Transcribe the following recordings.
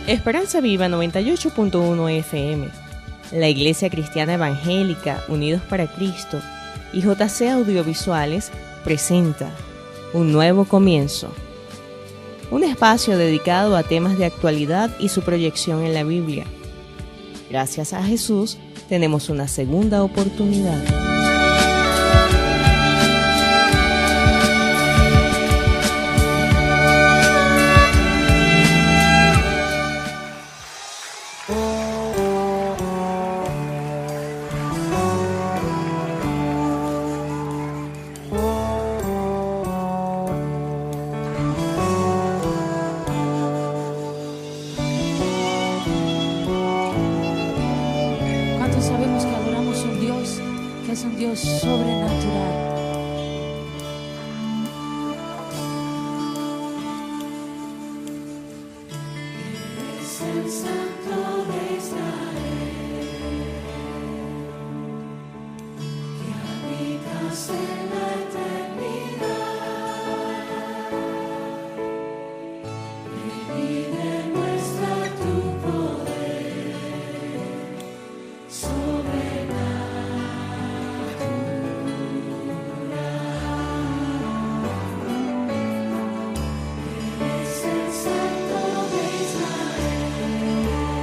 Esperanza Viva 98.1 FM, la Iglesia Cristiana Evangélica Unidos para Cristo y JC Audiovisuales presenta Un Nuevo Comienzo, un espacio dedicado a temas de actualidad y su proyección en la Biblia. Gracias a Jesús tenemos una segunda oportunidad. Sabemos que adoramos un Dios que es un Dios sobrenatural. Es el Santo de Israel, que habitas en la eternidad. Ven y demuestra tu poder. Es el Santo de Israel.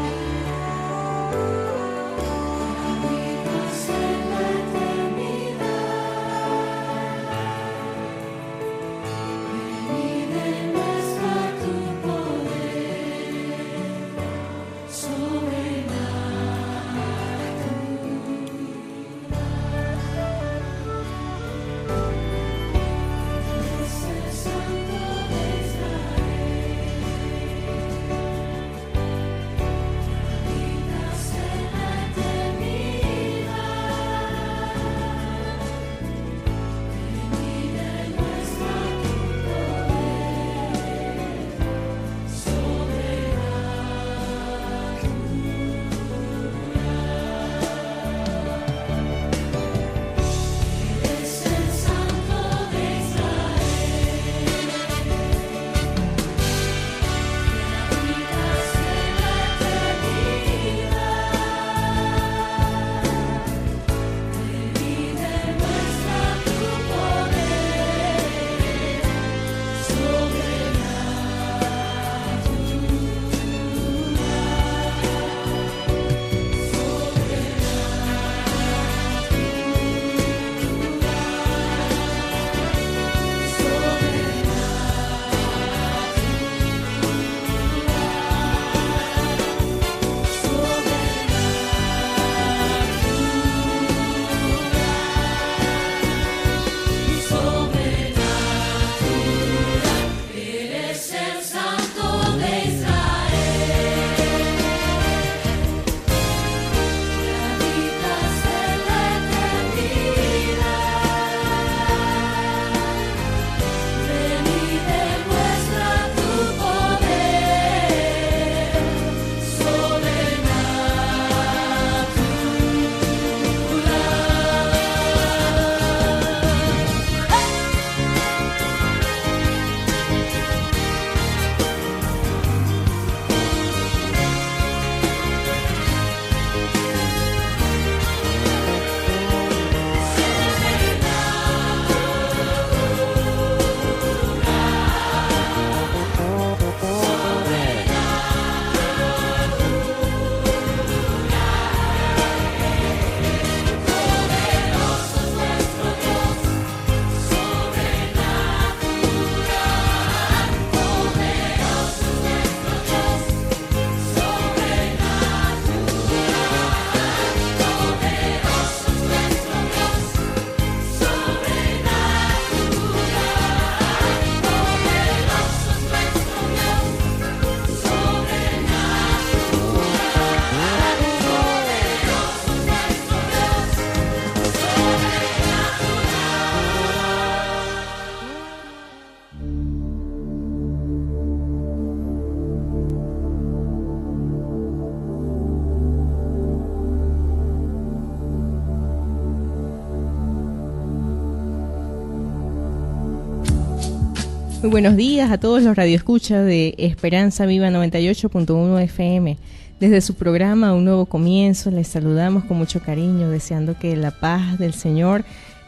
Muy buenos días a todos los radioescuchas de Esperanza Viva 98.1 FM. Desde su programa Un Nuevo Comienzo les saludamos con mucho cariño, deseando que la paz del Señor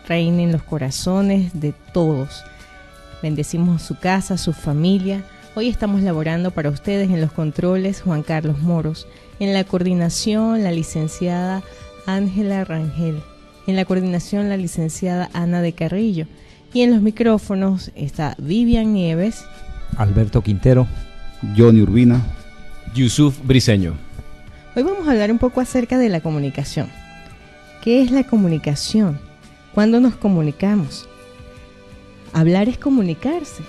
reine en los corazones de todos. Bendecimos su casa, su familia. Hoy estamos laborando para ustedes en los controles Juan Carlos Moros, en la coordinación la licenciada Ángela Rangel, en la coordinación la licenciada Ana de Carrillo, y en los micrófonos está Vivian Nieves, Alberto Quintero, Johnny Urbina, Yusuf Briceño. Hoy vamos a hablar un poco acerca de la comunicación. ¿Qué es la comunicación? ¿Cuándo nos comunicamos? Hablar es comunicarse.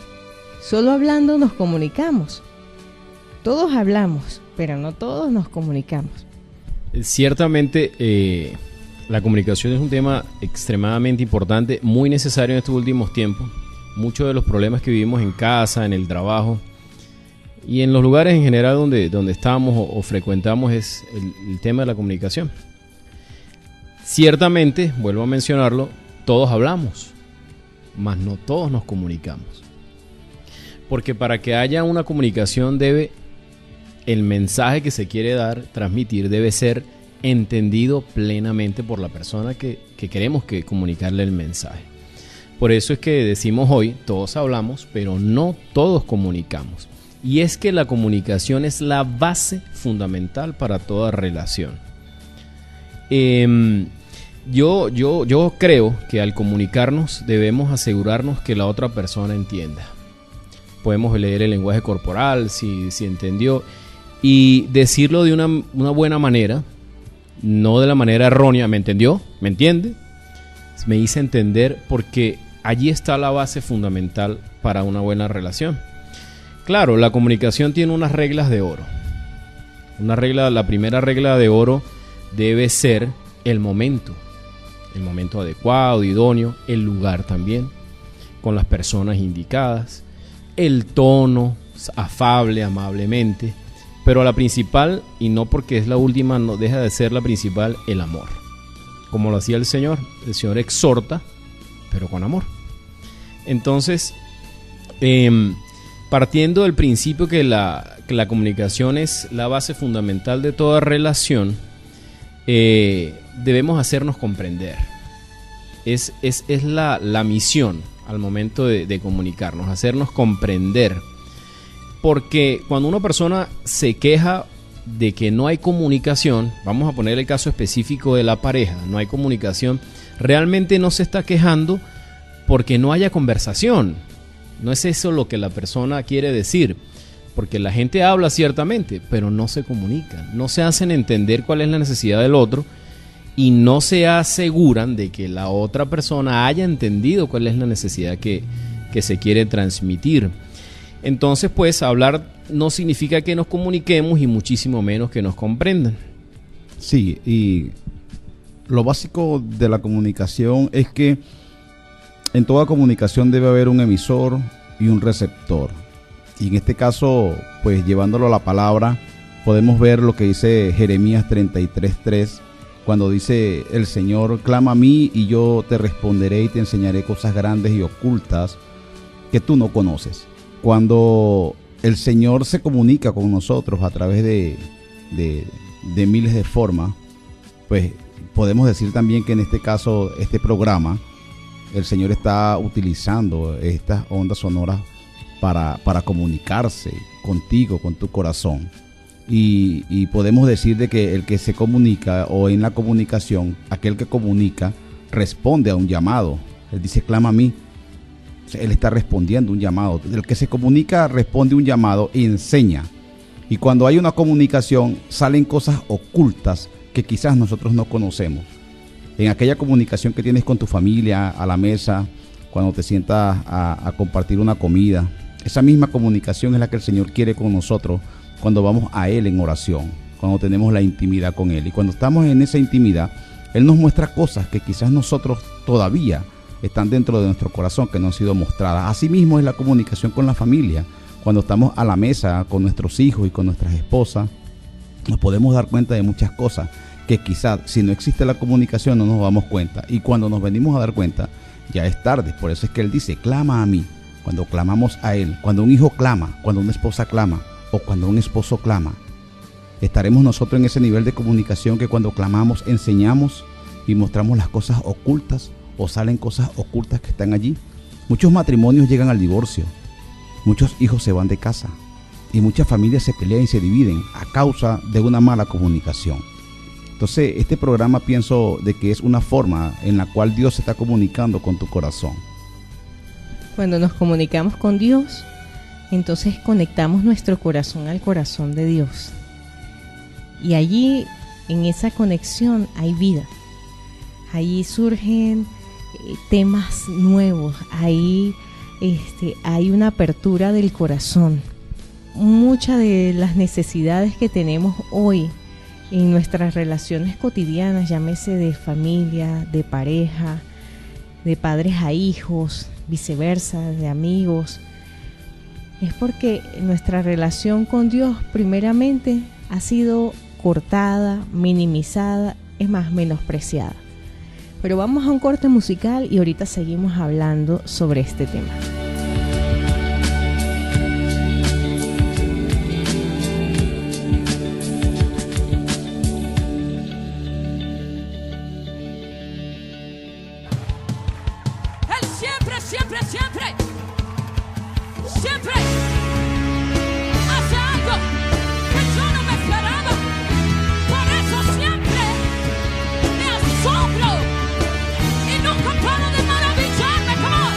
Solo hablando nos comunicamos. Todos hablamos, pero no todos nos comunicamos. Ciertamente, la comunicación es un tema extremadamente importante, muy necesario en estos últimos tiempos. Muchos de los problemas que vivimos en casa, en el trabajo y en los lugares en general donde estamos o frecuentamos es el tema de la comunicación. Ciertamente, vuelvo a mencionarlo, todos hablamos, mas no todos nos comunicamos. Porque para que haya una comunicación el mensaje que se quiere transmitir debe ser entendido plenamente por la persona que queremos comunicarle el mensaje. Por eso es que decimos hoy, todos hablamos, pero no todos comunicamos. Y es que la comunicación es la base fundamental para toda relación. Yo creo que al comunicarnos debemos asegurarnos que la otra persona entienda. Podemos leer el lenguaje corporal, si entendió, y decirlo de una buena manera, no de la manera errónea. ¿Me entendió? ¿Me entiende? Me hice entender, porque allí está la base fundamental para una buena relación. Claro, la comunicación tiene unas reglas de oro. La primera regla de oro debe ser el momento adecuado, idóneo, el lugar también, con las personas indicadas, el tono afable, amablemente, pero la principal, y no porque es la última, no deja de ser la principal, el amor. Como lo hacía el Señor exhorta, pero con amor. Entonces, partiendo del principio que la comunicación es la base fundamental de toda relación, debemos hacernos comprender. Es la misión al momento de comunicarnos, hacernos comprender. Porque cuando una persona se queja de que no hay comunicación, vamos a poner el caso específico de la pareja, no hay comunicación, realmente no se está quejando porque no haya conversación. No es eso lo que la persona quiere decir, porque la gente habla ciertamente, pero no se comunica, no se hacen entender cuál es la necesidad del otro y no se aseguran de que la otra persona haya entendido cuál es la necesidad que se quiere transmitir. Entonces, pues, hablar no significa que nos comuniquemos y muchísimo menos que nos comprendan. Sí, y lo básico de la comunicación es que en toda comunicación debe haber un emisor y un receptor. Y en este caso, pues llevándolo a la palabra, podemos ver lo que dice Jeremías 33:3, cuando dice el Señor: clama a mí y yo te responderé y te enseñaré cosas grandes y ocultas que tú no conoces. Cuando el Señor se comunica con nosotros a través de miles de formas, pues podemos decir también que en este caso, este programa, el Señor está utilizando estas ondas sonoras para comunicarse contigo, con tu corazón. Y podemos decir de que el que se comunica, o en la comunicación, aquel que comunica responde a un llamado. Él dice: clama a mí. Él está respondiendo un llamado. El que se comunica responde un llamado y enseña. Y cuando hay una comunicación salen cosas ocultas que quizás nosotros no conocemos. En aquella comunicación que tienes con tu familia a la mesa, cuando te sientas a compartir una comida, esa misma comunicación es la que el Señor quiere con nosotros cuando vamos a Él en oración, cuando tenemos la intimidad con Él. Y cuando estamos en esa intimidad, Él nos muestra cosas que quizás nosotros todavía están dentro de nuestro corazón, que no han sido mostradas. Asimismo es la comunicación con la familia. Cuando estamos a la mesa con nuestros hijos y con nuestras esposas, nos podemos dar cuenta de muchas cosas que quizás si no existe la comunicación no nos damos cuenta. Y cuando nos venimos a dar cuenta, ya es tarde. Por eso es que Él dice: clama a mí. cuando clamamos a Él, cuando un hijo clama, cuando una esposa clama o cuando un esposo clama, estaremos nosotros en ese nivel de comunicación que cuando clamamos enseñamos y mostramos las cosas ocultas o salen cosas ocultas que están allí. Muchos matrimonios llegan al divorcio, muchos hijos se van de casa y muchas familias se pelean y se dividen a causa de una mala comunicación. Entonces, este programa pienso de que es una forma en la cual Dios se está comunicando con tu corazón. Cuando nos comunicamos con Dios, entonces conectamos nuestro corazón al corazón de Dios. Y allí, en esa conexión, hay vida. Allí surgen temas nuevos, ahí hay una apertura del corazón. Muchas de las necesidades que tenemos hoy en nuestras relaciones cotidianas, llámese de familia, de pareja, de padres a hijos, viceversa, de amigos, es porque nuestra relación con Dios primeramente ha sido cortada, minimizada, es más, menospreciada. Pero vamos a un corte musical y ahorita seguimos hablando sobre este tema. Él siempre, siempre, siempre, siempre hace algo que yo no me esperaba. Por eso siempre me asombro y nunca paro de maravillarme. Come on.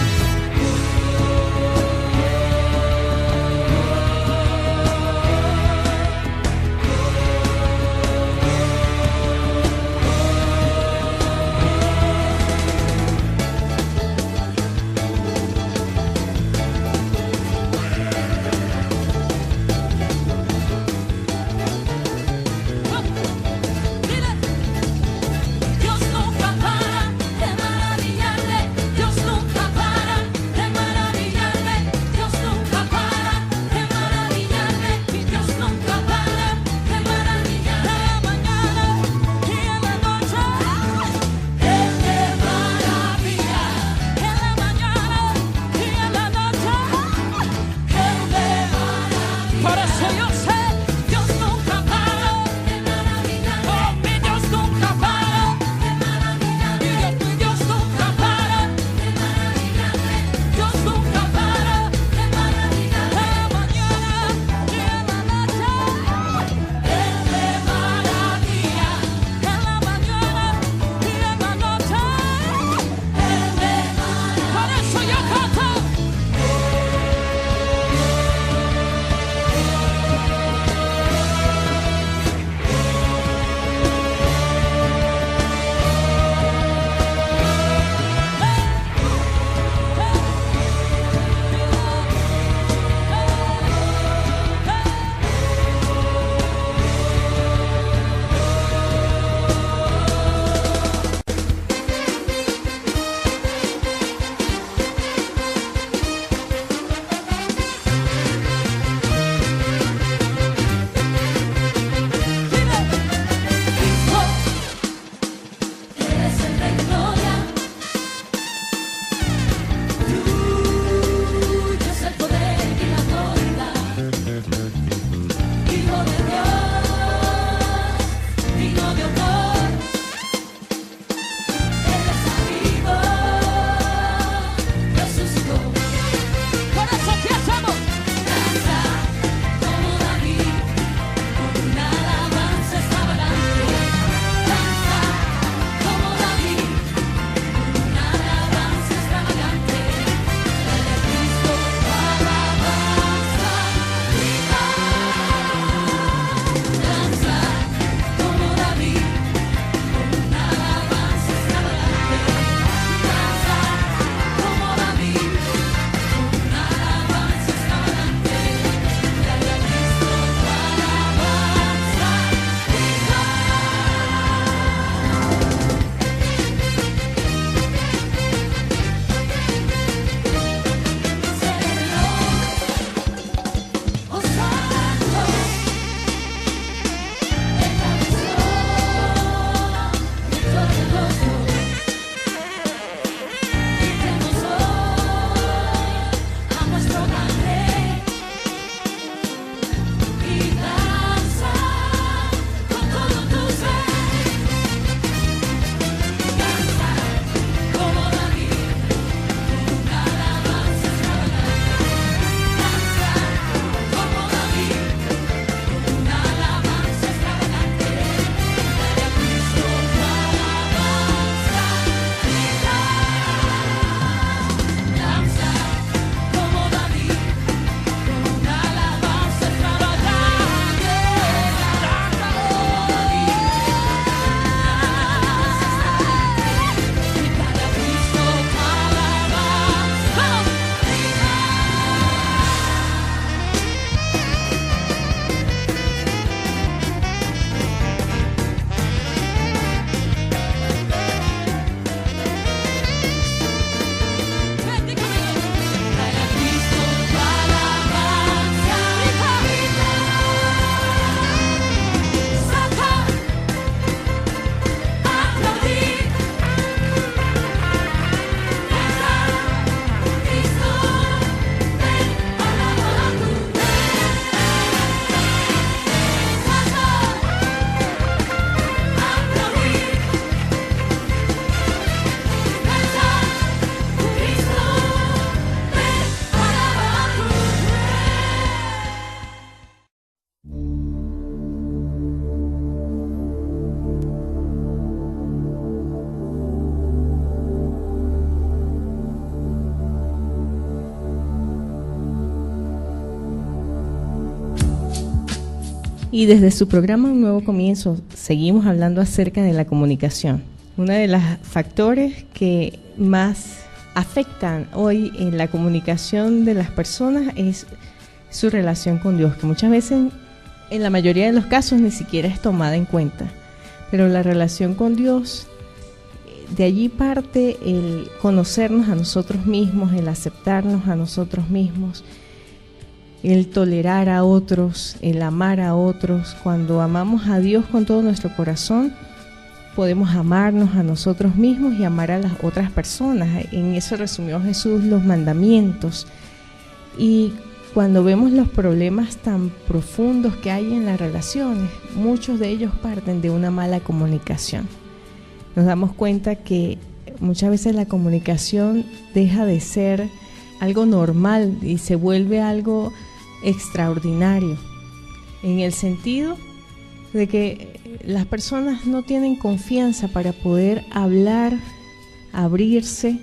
Y desde su programa Un Nuevo Comienzo seguimos hablando acerca de la comunicación. Uno de los factores que más afectan hoy en la comunicación de las personas es su relación con Dios, que muchas veces, en la mayoría de los casos, ni siquiera es tomada en cuenta. Pero la relación con Dios, de allí parte el conocernos a nosotros mismos, el aceptarnos a nosotros mismos, el tolerar a otros, el amar a otros. Cuando amamos a Dios con todo nuestro corazón, podemos amarnos a nosotros mismos y amar a las otras personas. En eso resumió Jesús los mandamientos. Y cuando vemos los problemas tan profundos que hay en las relaciones, muchos de ellos parten de una mala comunicación. Nos damos cuenta que muchas veces la comunicación deja de ser algo normal y se vuelve algo extraordinario, en el sentido de que las personas no tienen confianza para poder hablar, abrirse.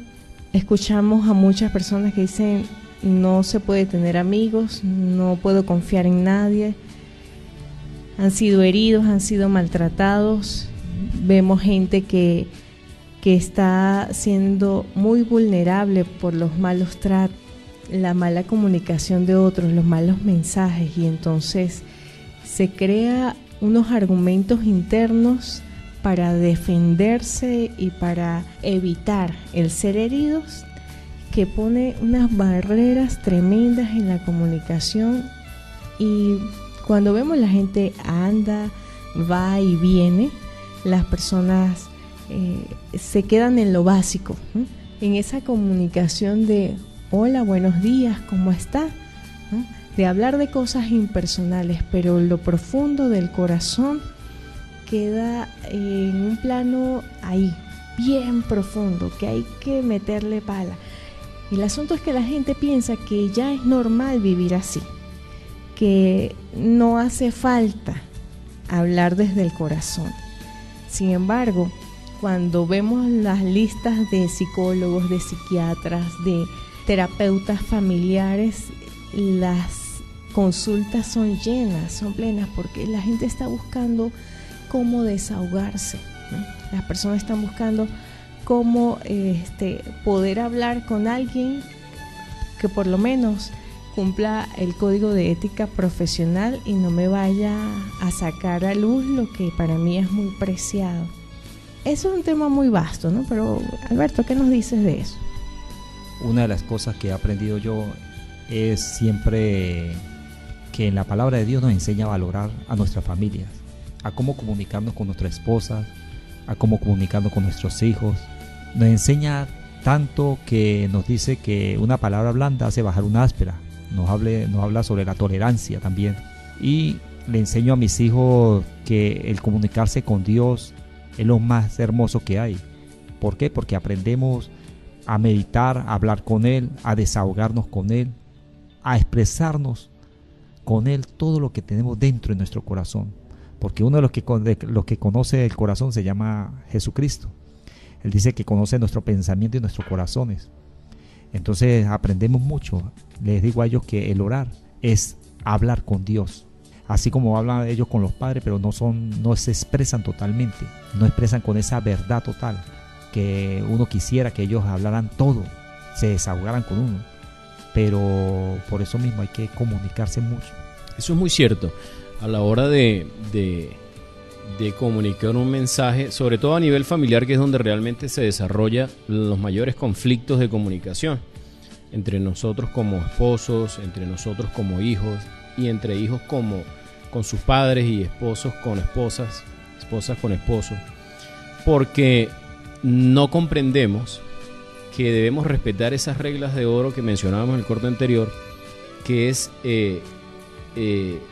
Escuchamos a muchas personas que dicen: no se puede tener amigos, no puedo confiar en nadie. Han sido heridos, han sido maltratados. Vemos gente que está siendo muy vulnerable por los malos tratos, la mala comunicación de otros, los malos mensajes, y entonces se crea unos argumentos internos para defenderse y para evitar el ser heridos, que pone unas barreras tremendas en la comunicación. Y cuando vemos la gente anda, va y viene, las personas se quedan en lo básico, en esa comunicación de hola, buenos días, ¿cómo está? De hablar de cosas impersonales, pero lo profundo del corazón queda en un plano ahí, bien profundo, que hay que meterle pala. Y el asunto es que la gente piensa que ya es normal vivir así, que no hace falta hablar desde el corazón. Sin embargo, cuando vemos las listas de psicólogos, de psiquiatras, de terapeutas familiares, las consultas son llenas, son plenas, porque la gente está buscando cómo desahogarse, ¿no? Las personas están buscando cómo poder hablar con alguien que por lo menos cumpla el código de ética profesional y no me vaya a sacar a luz lo que para mí es muy preciado. Eso es un tema muy vasto, ¿no? Pero Alberto, ¿qué nos dices de eso? Una de las cosas que he aprendido yo es siempre que la palabra de Dios nos enseña a valorar a nuestras familias, a cómo comunicarnos con nuestra esposa, a cómo comunicarnos con nuestros hijos. Nos enseña tanto que nos dice que una palabra blanda hace bajar una áspera. Nos habla sobre la tolerancia también. Y le enseño a mis hijos que el comunicarse con Dios es lo más hermoso que hay. ¿Por qué? Porque aprendemos a meditar, a hablar con Él, a desahogarnos con Él, a expresarnos con Él todo lo que tenemos dentro de nuestro corazón. Porque uno de los que conoce el corazón se llama Jesucristo. Él dice que conoce nuestro pensamiento y nuestros corazones. Entonces aprendemos mucho. Les digo a ellos que el orar es hablar con Dios. Así como hablan ellos con los padres, pero no se expresan totalmente. No expresan con esa verdad total que uno quisiera que ellos hablaran todo, se desahogaran con uno. Pero por eso mismo hay que comunicarse mucho. Eso es muy cierto. A la hora de comunicar un mensaje, sobre todo a nivel familiar, que es donde realmente se desarrollan los mayores conflictos de comunicación, entre nosotros como esposos, entre nosotros como hijos, y entre hijos con sus padres, y esposos con esposas, esposas con esposos, porque no comprendemos que debemos respetar esas reglas de oro que mencionábamos en el corte anterior, que es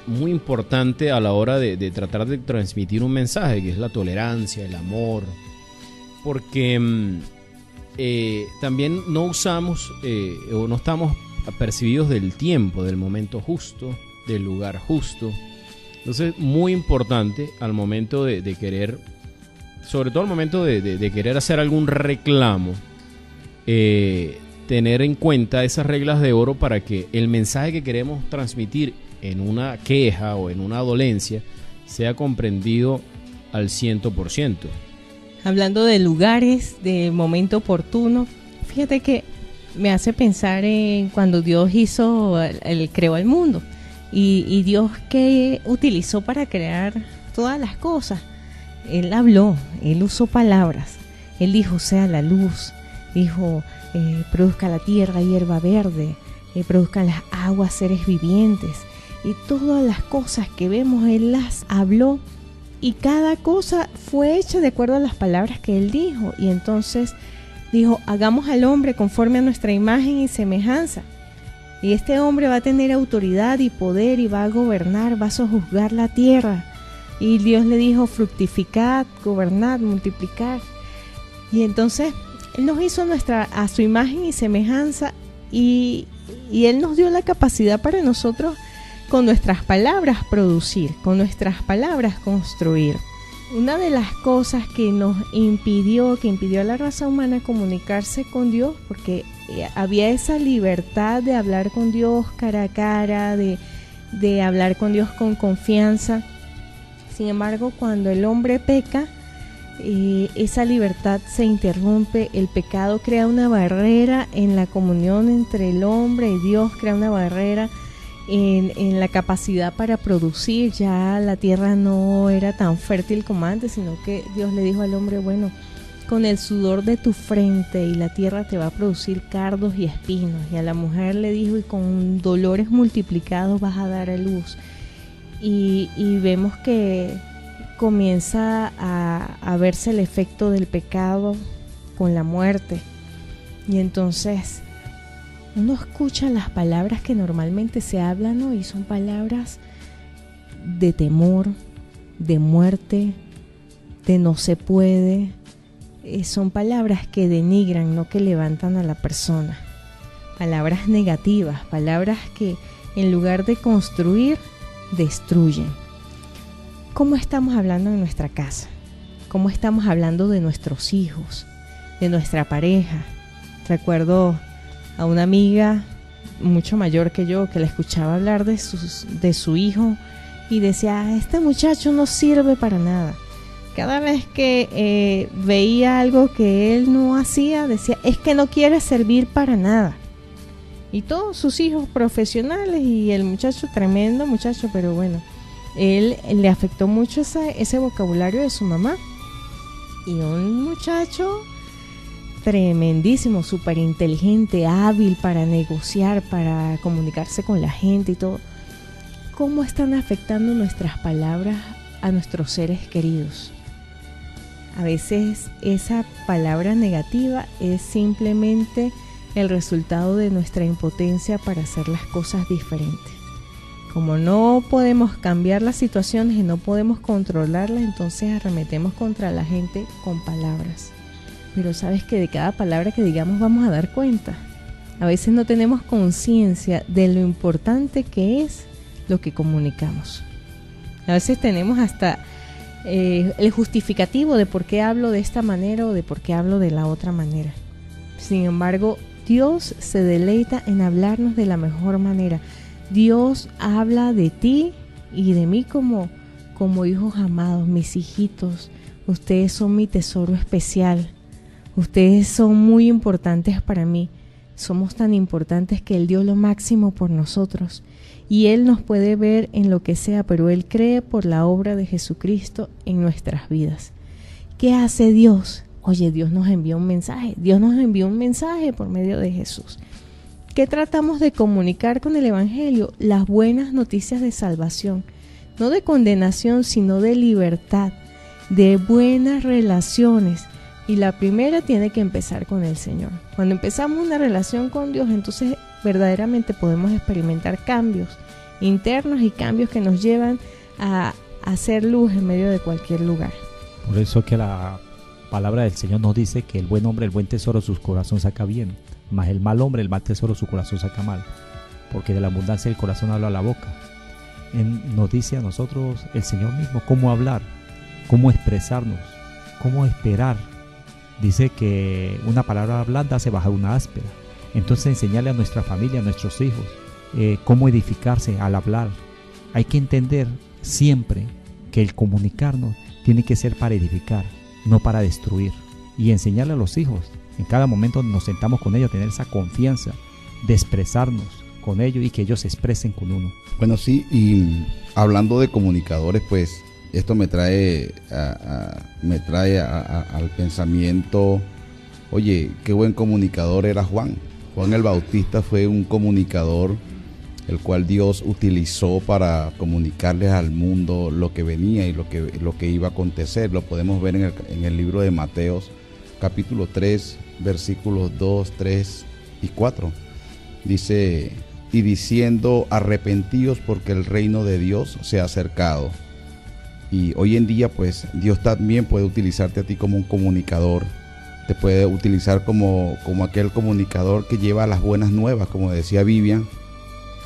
muy importante a la hora de tratar de transmitir un mensaje, que es la tolerancia, el amor, porque también no usamos o no estamos apercibidos del tiempo, del momento justo, del lugar justo. Entonces, muy importante al momento de querer, sobre todo al momento de querer hacer algún reclamo, tener en cuenta esas reglas de oro para que el mensaje que queremos transmitir en una queja o en una dolencia sea comprendido al 100%. Hablando de lugares, de momento oportuno, fíjate que me hace pensar en cuando Dios creó el mundo y Dios que utilizó para crear todas las cosas. Él habló, Él usó palabras, Él dijo sea la luz, dijo produzca la tierra hierba verde, produzcan las aguas seres vivientes, y todas las cosas que vemos Él las habló, y cada cosa fue hecha de acuerdo a las palabras que Él dijo. Y entonces dijo, hagamos al hombre conforme a nuestra imagen y semejanza. Y este hombre va a tener autoridad y poder y va a gobernar, va a sojuzgar la tierra. Y Dios le dijo, fructificad, gobernad, multiplicad. Y entonces Él nos hizo a su imagen y semejanza, y Él nos dio la capacidad para nosotros con nuestras palabras producir, con nuestras palabras construir. Una de las cosas que impidió a la raza humana comunicarse con Dios, porque había esa libertad de hablar con Dios cara a cara, de hablar con Dios con confianza. Sin embargo, cuando el hombre peca, esa libertad se interrumpe. El pecado crea una barrera en la comunión entre el hombre y Dios, crea una barrera en la capacidad para producir. Ya la tierra no era tan fértil como antes, sino que Dios le dijo al hombre, bueno, con el sudor de tu frente y la tierra te va a producir cardos y espinos. Y a la mujer le dijo, y con dolores multiplicados vas a dar a luz. Y vemos que comienza a verse el efecto del pecado con la muerte. Y entonces uno escucha las palabras que normalmente se hablan, ¿no? Y son palabras de temor, de muerte, de no se puede. Son palabras que denigran, no que levantan a la persona. Palabras negativas, palabras que en lugar de construir, destruyen. ¿Cómo estamos hablando en nuestra casa? ¿Cómo estamos hablando de nuestros hijos, de nuestra pareja? Recuerdo a una amiga mucho mayor que yo que la escuchaba hablar de su hijo y decía, este muchacho no sirve para nada. Cada vez que veía algo que él no hacía, decía, es que no quiere servir para nada. Y todos sus hijos profesionales, y el muchacho, tremendo muchacho, pero bueno, él le afectó mucho ese vocabulario de su mamá. Y un muchacho tremendísimo, súper inteligente, hábil para negociar, para comunicarse con la gente y todo. ¿Cómo están afectando nuestras palabras a nuestros seres queridos? A veces esa palabra negativa es simplemente el resultado de nuestra impotencia para hacer las cosas diferentes. Como no podemos cambiar las situaciones y no podemos controlarlas, entonces arremetemos contra la gente con palabras. Pero sabes que de cada palabra que digamos vamos a dar cuenta. A veces no tenemos conciencia de lo importante que es lo que comunicamos. A veces tenemos hasta el justificativo de por qué hablo de esta manera o de por qué hablo de la otra manera. Sin embargo, Dios se deleita en hablarnos de la mejor manera. Dios habla de ti y de mí como hijos amados, mis hijitos. Ustedes son mi tesoro especial. Ustedes son muy importantes para mí. Somos tan importantes que Él dio lo máximo por nosotros. Y Él nos puede ver en lo que sea, pero Él cree por la obra de Jesucristo en nuestras vidas. ¿Qué hace Dios? Oye, Dios nos envió un mensaje. Dios nos envió un mensaje por medio de Jesús. ¿Qué tratamos de comunicar con el Evangelio? Las buenas noticias de salvación. No de condenación, sino de libertad, de buenas relaciones. Y la primera tiene que empezar con el Señor. Cuando empezamos una relación con Dios, entonces verdaderamente podemos experimentar cambios internos y cambios que nos llevan a hacer luz en medio de cualquier lugar. Por eso que la palabra del Señor nos dice que el buen hombre, el buen tesoro, su corazón saca bien, mas el mal hombre, el mal tesoro, su corazón saca mal, porque de la abundancia del corazón habla la boca. Nos dice a nosotros el Señor mismo cómo hablar, cómo expresarnos, cómo esperar. Dice que una palabra blanda hace bajar una áspera. Entonces enseñarle a nuestra familia, a nuestros hijos, cómo edificarse al hablar, Hay que entender siempre que el comunicarnos tiene que ser para edificar, no para destruir. Y enseñarle a los hijos, en cada momento nos sentamos con ellos, tener esa confianza de expresarnos con ellos y que ellos se expresen con uno. Bueno, sí, y hablando de comunicadores, pues esto me trae al pensamiento, oye, qué buen comunicador era Juan. Juan el Bautista fue un comunicador el cual Dios utilizó para comunicarles al mundo lo que venía y lo que iba a acontecer. Lo podemos ver en el libro de Mateos, capítulo 3, versículos 2, 3 y 4. Dice, y diciendo, arrepentíos porque el reino de Dios se ha acercado. Y hoy en día, pues, Dios también puede utilizarte a ti como un comunicador. Te puede utilizar como aquel comunicador que lleva las buenas nuevas, como decía Vivian,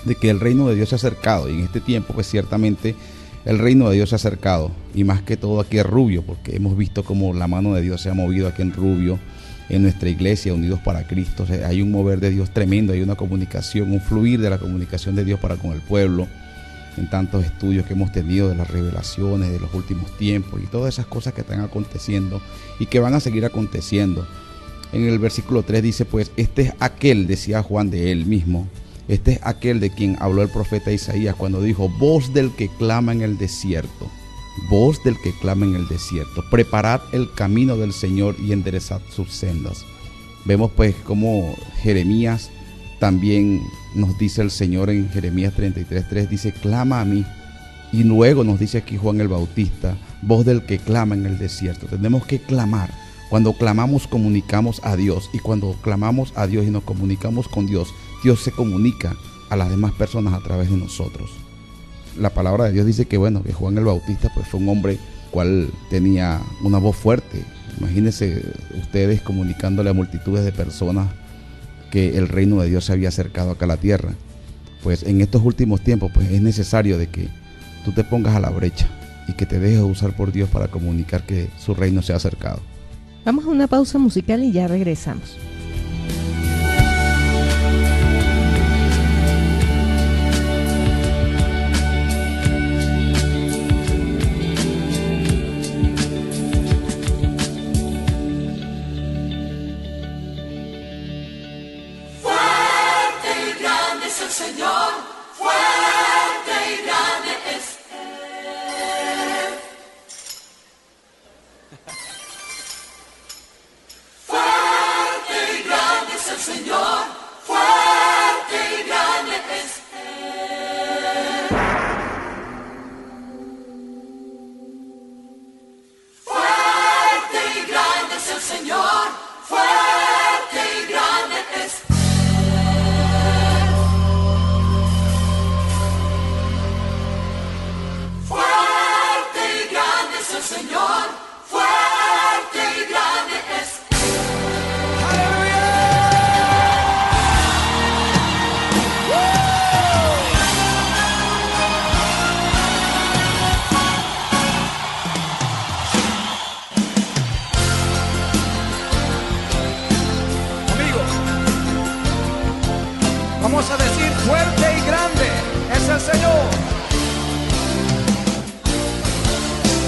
de que el reino de Dios se ha acercado. Y en este tiempo, pues ciertamente el reino de Dios se ha acercado. Y más que todo aquí en Rubio, porque hemos visto cómo la mano de Dios se ha movido aquí en Rubio, en nuestra iglesia, Unidos para Cristo. O sea, hay un mover de Dios tremendo, hay una comunicación, un fluir de la comunicación de Dios para con el pueblo. En tantos estudios que hemos tenido de las revelaciones de los últimos tiempos y todas esas cosas que están aconteciendo y que van a seguir aconteciendo. En el versículo 3 dice, pues, este es aquel, decía Juan de él mismo, este es aquel de quien habló el profeta Isaías cuando dijo, voz del que clama en el desierto, voz del que clama en el desierto, preparad el camino del Señor y enderezad sus sendas. Vemos pues cómo Jeremías también nos dice el Señor en Jeremías 33:3, dice, clama a mí. Y luego nos dice aquí Juan el Bautista, voz del que clama en el desierto. Tenemos que clamar. Cuando clamamos, comunicamos a Dios. Y cuando clamamos a Dios y nos comunicamos con Dios, Dios se comunica a las demás personas a través de nosotros. La palabra de Dios dice que bueno, que Juan el Bautista pues fue un hombre cual tenía una voz fuerte. Imagínense ustedes comunicándole a multitudes de personas que el reino de Dios se había acercado acá a la tierra. Pues en estos últimos tiempos pues es necesario de que tú te pongas a la brecha y que te dejes usar por Dios para comunicar que su reino se ha acercado. Vamos a una pausa musical y ya regresamos. Vamos a decir, fuerte y grande es el Señor.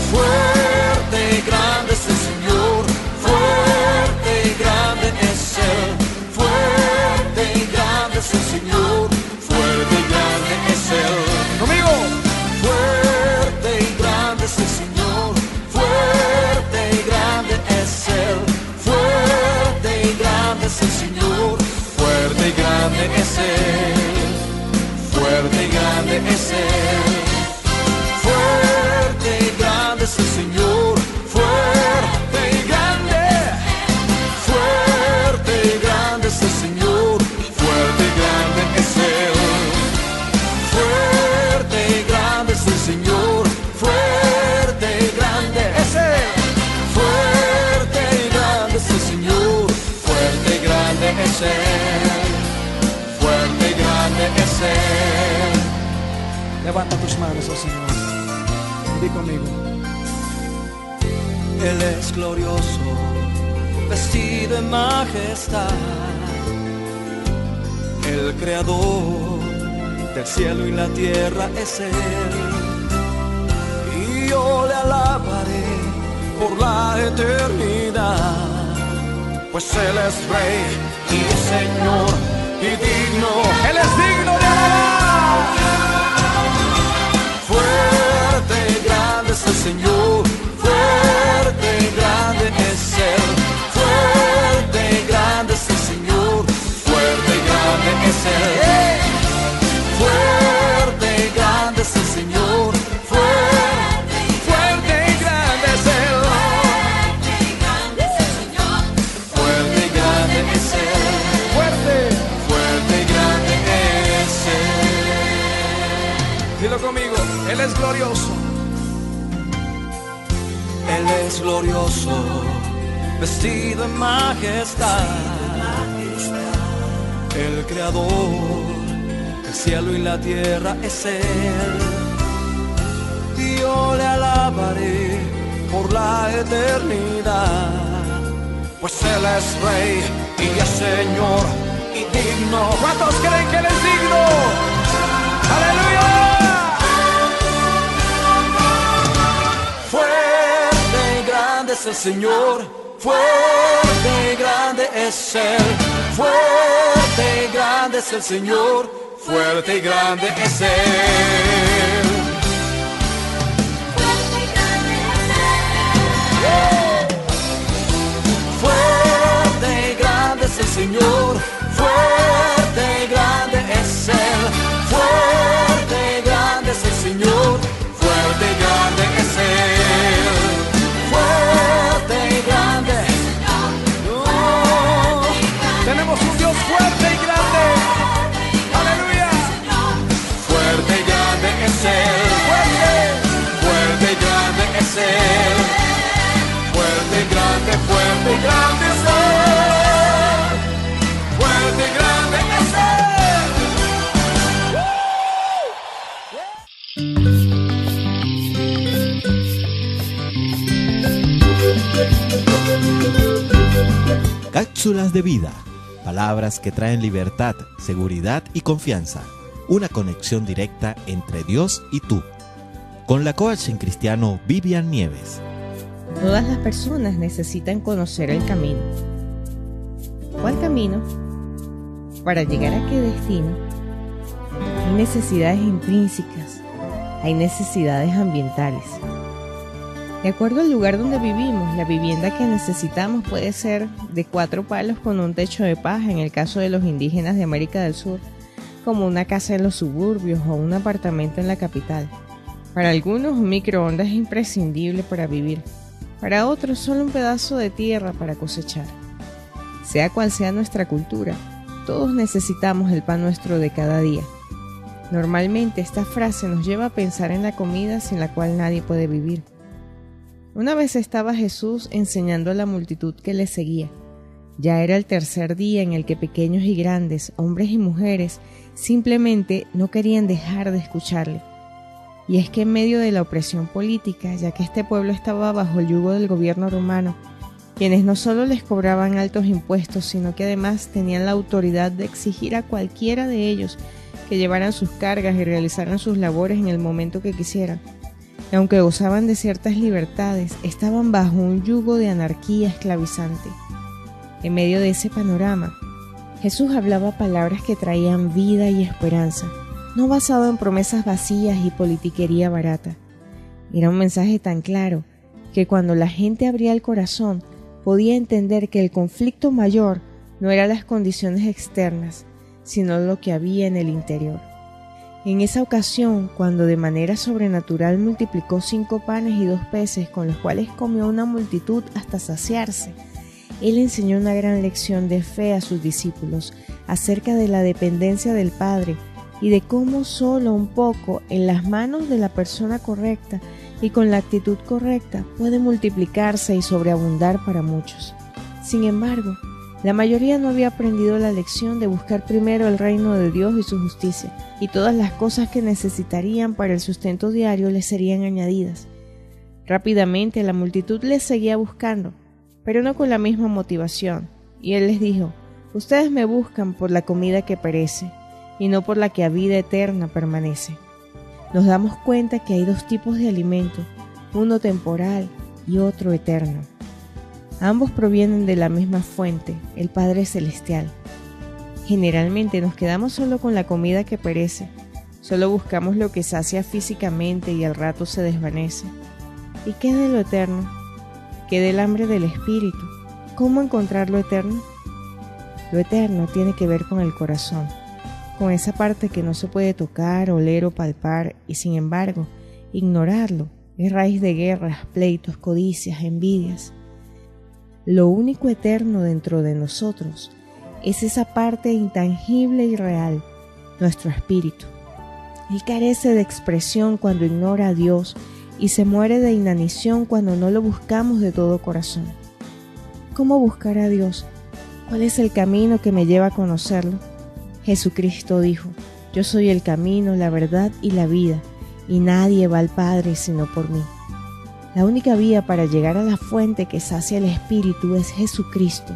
Fuerte y grande es el Señor, fuerte y grande es Él. Fuerte y grande es el Señor, fuerte y grande es Él. Conmigo. Fuerte y grande es el Señor, fuerte y grande es Él. Fuerte y grande es el Señor, fuerte y grande es Él, fuerte y grande es Él, fuerte y grande es el Señor, fuerte y grande, fuerte y grande es el Señor, fuerte y grande es Él, fuerte y grande es el Señor, fuerte y grande es Él, fuerte y grande es el Señor, fuerte y grande es Él. Es Él. Levanta tus manos al Señor. Di conmigo. Él es glorioso, vestido en majestad, el creador del cielo y la tierra es Él. Y yo le alabaré por la eternidad, pues Él es Rey y Señor y digno. Él es digno de alabar. Fuerte y grande es el Señor, fuerte y grande es Él. Fuerte y grande es el Señor, fuerte y grande es Él. Fuerte y grande es el Señor, fuerte y grande es Él. Fuerte y grande es Él. Fuerte y grande es Él. Dilo conmigo, Él es glorioso. Él es glorioso, vestido en majestad. El creador del cielo y la tierra es Él. Y yo le alabaré por la eternidad, pues Él es Rey y es Señor y digno. ¿Cuántos creen que Él es digno? ¡Aleluya! Fuerte y grande es el Señor, fuerte y grande es Él. Fuerte y grande es el Señor, fuerte y grande es Él. Fuerte y grande es el Señor, fuerte y grande es Él. Fuerte y grande es el Señor, fuerte y grande es Él. Fuerte y grande. Tenemos un Dios fuerte y grande. Aleluya. Fuerte y grande es Él. Fuerte y grande es Él. Fuerte y grande es Él. Fuerte y grande es Él. Cápsulas de vida. Palabras que traen libertad, seguridad y confianza. Una conexión directa entre Dios y tú. Con la coach en cristiano Vivian Nieves. Todas las personas necesitan conocer el camino. ¿Cuál camino? Para llegar a qué destino. Hay necesidades intrínsecas, hay necesidades ambientales. De acuerdo al lugar donde vivimos, la vivienda que necesitamos puede ser de 4 palos con un techo de paja en el caso de los indígenas de América del Sur, como una casa en los suburbios o un apartamento en la capital. Para algunos, un microondas es imprescindible para vivir. Para otros, solo un pedazo de tierra para cosechar. Sea cual sea nuestra cultura, todos necesitamos el pan nuestro de cada día. Normalmente, esta frase nos lleva a pensar en la comida sin la cual nadie puede vivir. Una vez estaba Jesús enseñando a la multitud que le seguía. Ya era el tercer día en el que pequeños y grandes, hombres y mujeres, simplemente no querían dejar de escucharle. Y es que en medio de la opresión política, ya que este pueblo estaba bajo el yugo del gobierno romano, quienes no solo les cobraban altos impuestos, sino que además tenían la autoridad de exigir a cualquiera de ellos que llevaran sus cargas y realizaran sus labores en el momento que quisieran. Y aunque gozaban de ciertas libertades, estaban bajo un yugo de anarquía esclavizante. En medio de ese panorama, Jesús hablaba palabras que traían vida y esperanza, no basado en promesas vacías y politiquería barata. Era un mensaje tan claro que cuando la gente abría el corazón, podía entender que el conflicto mayor no eran las condiciones externas, sino lo que había en el interior. En esa ocasión, cuando de manera sobrenatural multiplicó 5 panes y 2 peces con los cuales comió una multitud hasta saciarse, Él enseñó una gran lección de fe a sus discípulos acerca de la dependencia del Padre y de cómo solo un poco en las manos de la persona correcta y con la actitud correcta puede multiplicarse y sobreabundar para muchos. Sin embargo, la mayoría no había aprendido la lección de buscar primero el reino de Dios y su justicia, y todas las cosas que necesitarían para el sustento diario les serían añadidas. Rápidamente la multitud les seguía buscando, pero no con la misma motivación, y Él les dijo: ustedes me buscan por la comida que perece, y no por la que a vida eterna permanece. Nos damos cuenta que hay dos tipos de alimento, uno temporal y otro eterno. Ambos provienen de la misma fuente, el Padre Celestial. Generalmente nos quedamos solo con la comida que perece, solo buscamos lo que sacia físicamente y al rato se desvanece. ¿Y qué de lo eterno? ¿Qué del hambre del espíritu? ¿Cómo encontrar lo eterno? Lo eterno tiene que ver con el corazón, con esa parte que no se puede tocar, oler o palpar, y sin embargo, ignorarlo es raíz de guerras, pleitos, codicias, envidias. Lo único eterno dentro de nosotros es esa parte intangible y real, nuestro espíritu. Él carece de expresión cuando ignora a Dios y se muere de inanición cuando no lo buscamos de todo corazón. ¿Cómo buscar a Dios? ¿Cuál es el camino que me lleva a conocerlo? Jesucristo dijo: yo soy el camino, la verdad y la vida, y nadie va al Padre sino por mí. La única vía para llegar a la fuente que sacia el espíritu es Jesucristo.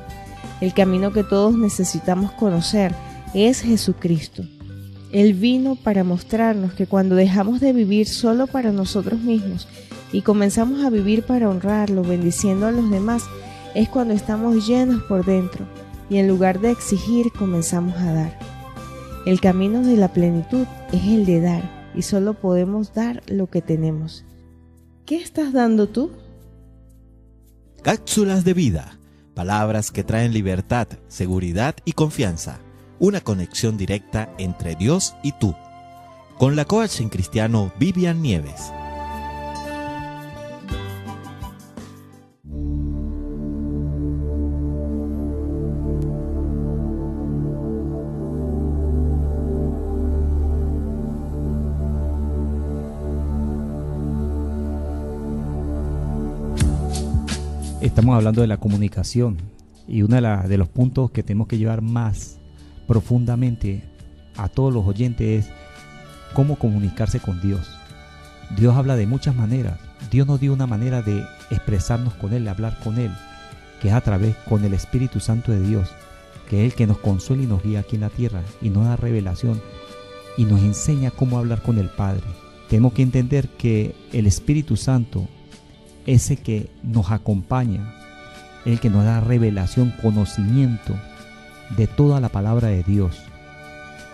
El camino que todos necesitamos conocer es Jesucristo. Él vino para mostrarnos que cuando dejamos de vivir solo para nosotros mismos y comenzamos a vivir para honrarlo, bendiciendo a los demás, es cuando estamos llenos por dentro y en lugar de exigir comenzamos a dar. El camino de la plenitud es el de dar y solo podemos dar lo que tenemos. ¿Qué estás dando tú? Cápsulas de vida, palabras que traen libertad, seguridad y confianza. Una conexión directa entre Dios y tú. Con la coach en cristiano Vivian Nieves. Estamos hablando de la comunicación y uno de los puntos que tenemos que llevar más profundamente a todos los oyentes es cómo comunicarse con Dios. Dios habla de muchas maneras. Dios nos dio una manera de expresarnos con Él, de hablar con Él, que es a través con el Espíritu Santo de Dios, que es el que nos consuela y nos guía aquí en la tierra y nos da revelación y nos enseña cómo hablar con el Padre. Tenemos que entender que el Espíritu Santo, ese que nos acompaña, el que nos da revelación, conocimiento de toda la palabra de Dios.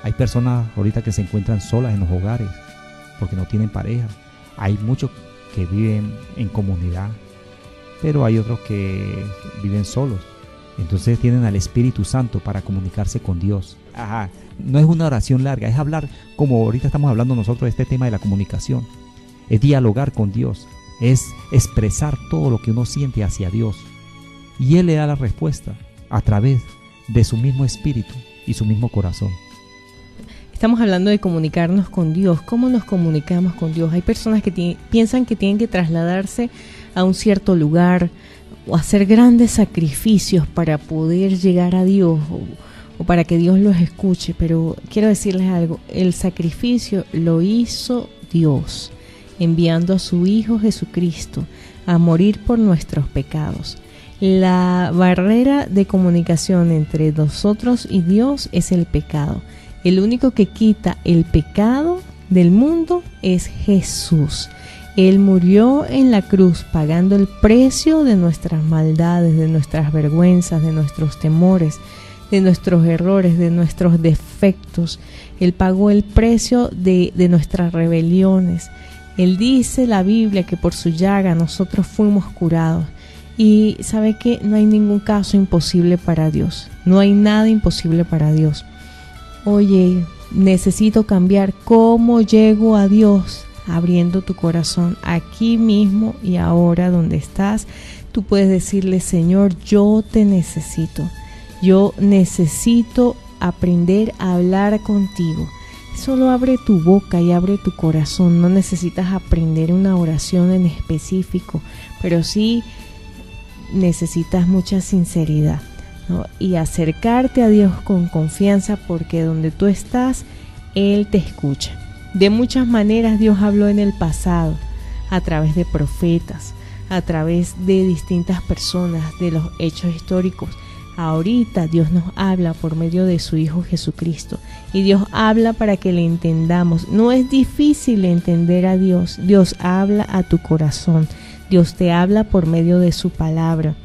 Hay personas ahorita que se encuentran solas en los hogares porque no tienen pareja. Hay muchos que viven en comunidad, pero hay otros que viven solos. Entonces tienen al Espíritu Santo para comunicarse con Dios. No es una oración larga, es hablar como ahorita estamos hablando nosotros de este tema de la comunicación. Es dialogar con Dios, es expresar todo lo que uno siente hacia Dios. Y Él le da la respuesta a través de su mismo espíritu y su mismo corazón. Estamos hablando de comunicarnos con Dios. ¿Cómo nos comunicamos con Dios? Hay personas que piensan que tienen que trasladarse a un cierto lugar o hacer grandes sacrificios para poder llegar a Dios o para que Dios los escuche. Pero quiero decirles algo, el sacrificio lo hizo Dios, enviando a su Hijo Jesucristo a morir por nuestros pecados. La barrera de comunicación entre nosotros y Dios es el pecado. El único que quita el pecado del mundo es Jesús. Él murió en la cruz pagando el precio de nuestras maldades, de nuestras vergüenzas, de nuestros temores, de nuestros errores, de nuestros defectos. Él pagó el precio de nuestras rebeliones. Él dice la Biblia que por su llaga nosotros fuimos curados. Y sabe que no hay ningún caso imposible para Dios. No hay nada imposible para Dios. Oye, necesito cambiar. ¿Cómo llego a Dios? Abriendo tu corazón aquí mismo y ahora donde estás. Tú puedes decirle: Señor, yo te necesito. Yo necesito aprender a hablar contigo. Solo abre tu boca y abre tu corazón. No necesitas aprender una oración en específico, pero sí necesitas mucha sinceridad, ¿no? Y acercarte a Dios con confianza, porque donde tú estás, Él te escucha. De muchas maneras Dios habló en el pasado, a través de profetas, a través de distintas personas, de los hechos históricos. Ahorita Dios nos habla por medio de su Hijo Jesucristo, y Dios habla para que le entendamos. No es difícil entender a Dios. Dios habla a tu corazón. Dios te habla por medio de su palabra.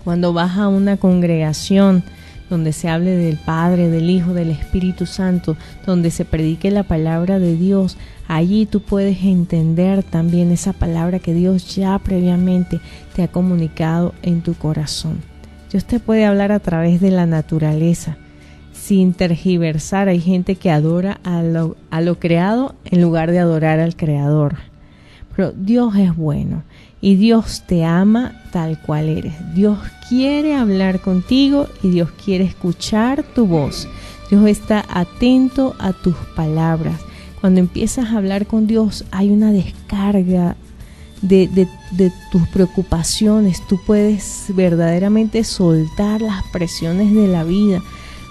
Cuando vas a una congregación donde se hable del Padre, del Hijo, del Espíritu Santo, donde se predique la palabra de Dios, allí tú puedes entender también esa palabra que Dios ya previamente te ha comunicado en tu corazón. Dios te puede hablar a través de la naturaleza, sin tergiversar. Hay gente que adora a lo creado en lugar de adorar al Creador. Pero Dios es bueno y Dios te ama tal cual eres. Dios quiere hablar contigo y Dios quiere escuchar tu voz. Dios está atento a tus palabras. Cuando empiezas a hablar con Dios, hay una descarga de tus preocupaciones. Tú puedes verdaderamente soltar las presiones de la vida.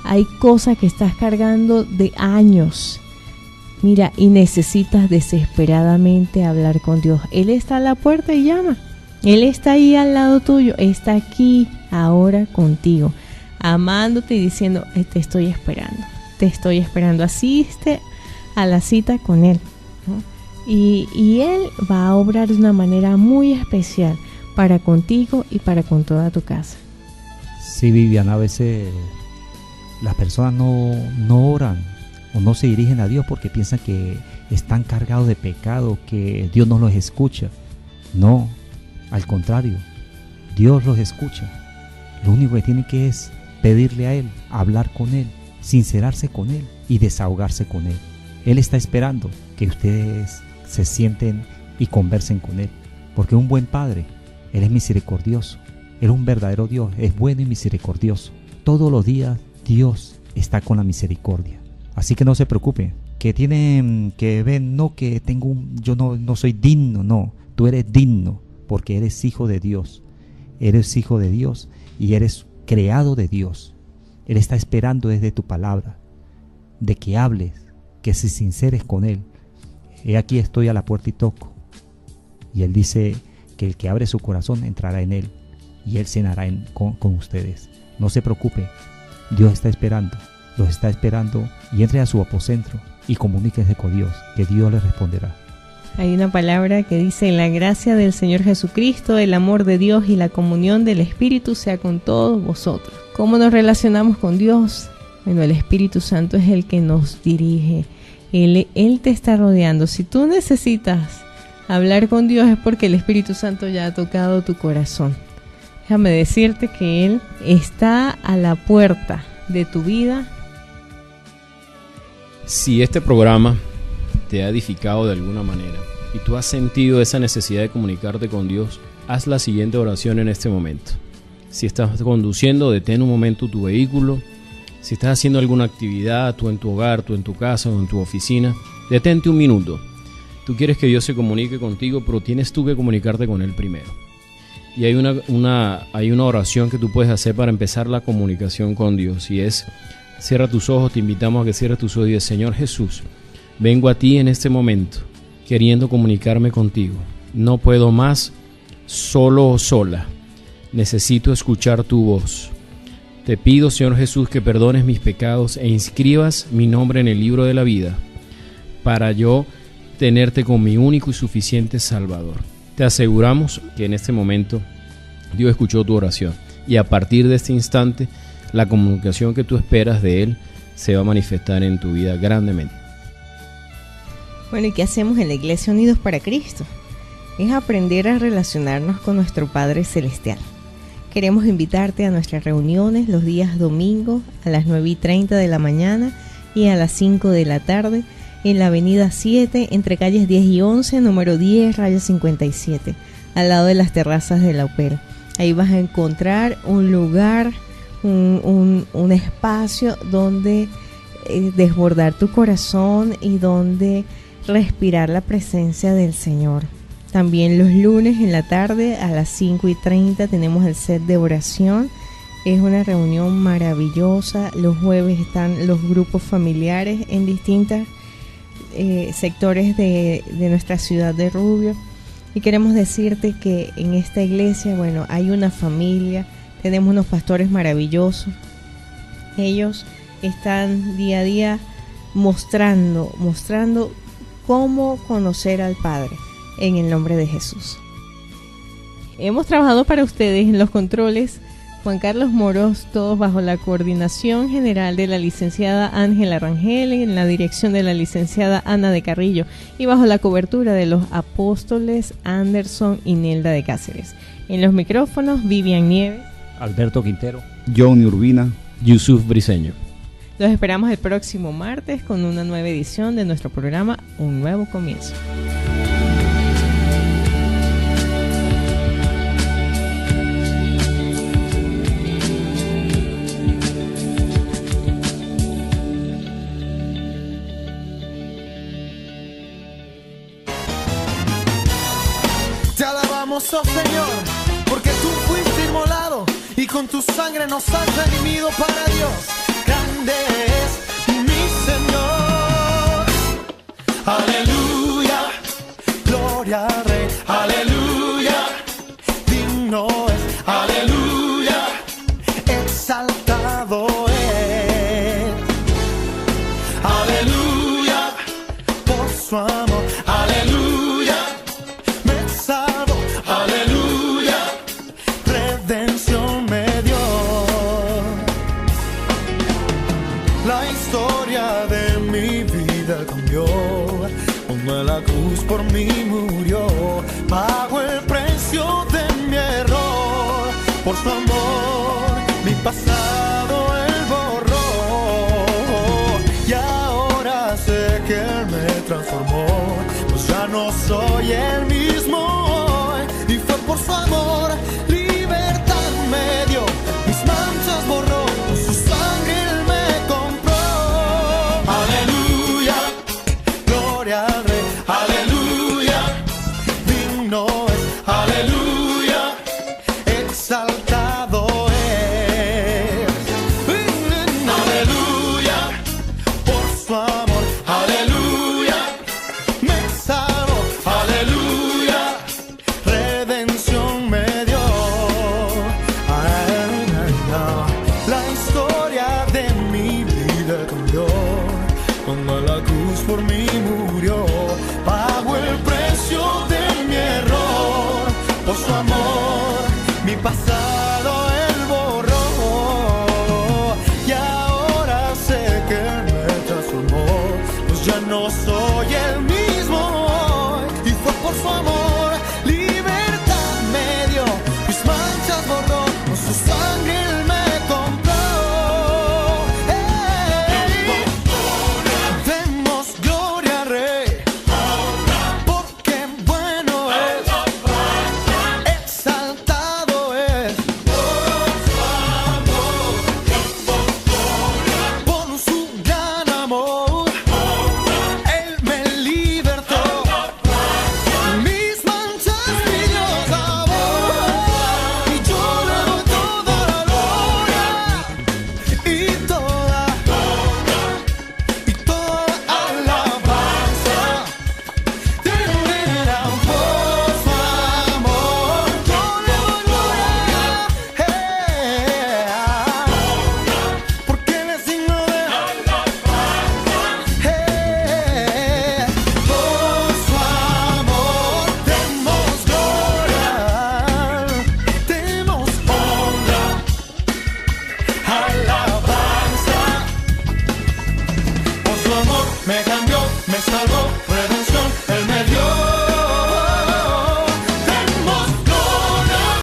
Hay cosas que estás cargando de años. Mira, y necesitas desesperadamente hablar con Dios. Él está a la puerta y llama. Él está ahí al lado tuyo. Está aquí ahora contigo, amándote y diciendo: te estoy esperando. Te estoy esperando. Asiste a la cita con Él, ¿no? Y Él va a obrar de una manera muy especial para contigo y para con toda tu casa. Sí, Viviana, a veces las personas no oran o no se dirigen a Dios porque piensan que están cargados de pecado, que Dios no los escucha. No, al contrario, Dios los escucha. Lo único que tienen que es pedirle a Él, hablar con Él, sincerarse con Él y desahogarse con Él. Él está esperando que ustedes se sienten y conversen con Él, porque un buen Padre, Él es misericordioso. Él es un verdadero Dios, es bueno y misericordioso. Todos los días Dios está con la misericordia. Así que no se preocupen, que tienen que ver, no que tengo yo no soy digno, no, tú eres digno porque eres hijo de Dios. Eres hijo de Dios y eres creado de Dios. Él está esperando desde tu palabra, de que hables, que se sinceres con Él. He aquí estoy a la puerta y toco. Y Él dice que el que abre su corazón entrará en Él y Él cenará con ustedes. No se preocupe, Dios está esperando. Los está esperando y entre a su aposento y comuníquese con Dios, que Dios le responderá. Hay una palabra que dice: la gracia del Señor Jesucristo, el amor de Dios y la comunión del Espíritu sea con todos vosotros. ¿Cómo nos relacionamos con Dios? Bueno, el Espíritu Santo es el que nos dirige. Él te está rodeando. Si tú necesitas hablar con Dios es porque el Espíritu Santo ya ha tocado tu corazón. Déjame decirte que Él está a la puerta de tu vida. Si este programa te ha edificado de alguna manera y tú has sentido esa necesidad de comunicarte con Dios, haz la siguiente oración en este momento. Si estás conduciendo, detén un momento tu vehículo. Si estás haciendo alguna actividad, tú en tu hogar, tú en tu casa o en tu oficina, detente un minuto. Tú quieres que Dios se comunique contigo, pero tienes tú que comunicarte con Él primero. Y hay una oración que tú puedes hacer para empezar la comunicación con Dios, y es: cierra tus ojos, te invitamos a que cierres tus ojos y digas: Señor Jesús, vengo a ti en este momento, queriendo comunicarme contigo. No puedo más solo o sola. Necesito escuchar tu voz. Te pido, Señor Jesús, que perdones mis pecados e inscribas mi nombre en el libro de la vida, para yo tenerte como mi único y suficiente Salvador. Te aseguramos que en este momento Dios escuchó tu oración, y a partir de este instante la comunicación que tú esperas de Él se va a manifestar en tu vida grandemente. Bueno, ¿y qué hacemos en la Iglesia Unidos para Cristo? Es aprender a relacionarnos con nuestro Padre Celestial. Queremos invitarte a nuestras reuniones los días domingos a las 9:30 de la mañana y a las 5 de la tarde en la avenida 7, entre calles 10 y 11, número 10/57, al lado de las terrazas de la UPEL. Ahí vas a encontrar un lugar, un espacio donde desbordar tu corazón y donde respirar la presencia del Señor. También los lunes en la tarde a las 5:30 tenemos el set de oración. Es una reunión maravillosa. Los jueves están los grupos familiares en distintos sectores de nuestra ciudad de Rubio. Y queremos decirte que en esta iglesia, bueno, hay una familia. Tenemos unos pastores maravillosos. Ellos están día a día mostrando cómo conocer al Padre en el nombre de Jesús. Hemos trabajado para ustedes en los controles Juan Carlos Moros, todos bajo la coordinación general de la licenciada Ángela Rangel, en la dirección de la licenciada Ana de Carrillo y bajo la cobertura de los apóstoles Anderson y Nelda de Cáceres. En los micrófonos, Vivian Nieves, Alberto Quintero, Johnny Urbina, Yusuf Briseño. Los esperamos el próximo martes con una nueva edición de nuestro programa Un Nuevo Comienzo. Te alabamos, oh Señor, porque tú fuiste inmolado y con tu sangre nos has redimido para Dios. Grande es mi Señor. Aleluya, gloria al Rey. Aleluya, digno es. Aleluya, exaltado es. Aleluya, por su amor. Aleluya, me salvo. Aleluya, redención me dio. La historia de mi vida cambió cuando en la cruz por mí murió. Pagó el precio de mi error. Por su amor mi pasado él borró. Y ahora sé que él me transformó. Pues ya no soy el mismo. Y fue por su amor, libertad me dio. Mis manchas borró, con su sangre él me compró. Aleluya, gloria al Rey. Aleluya, digno es. Aleluya, exaltado es. Aleluya, por su amor. Aleluya, me salvo. Aleluya, redención me dio. La historia de mi vida cambió cuando en la cruz por mí murió. Pagó el precio de mi error. Por su amor mi pasado él borró. Y ahora sé que él me transformó. Pues ya no soy el mismo. Y fue por su amor.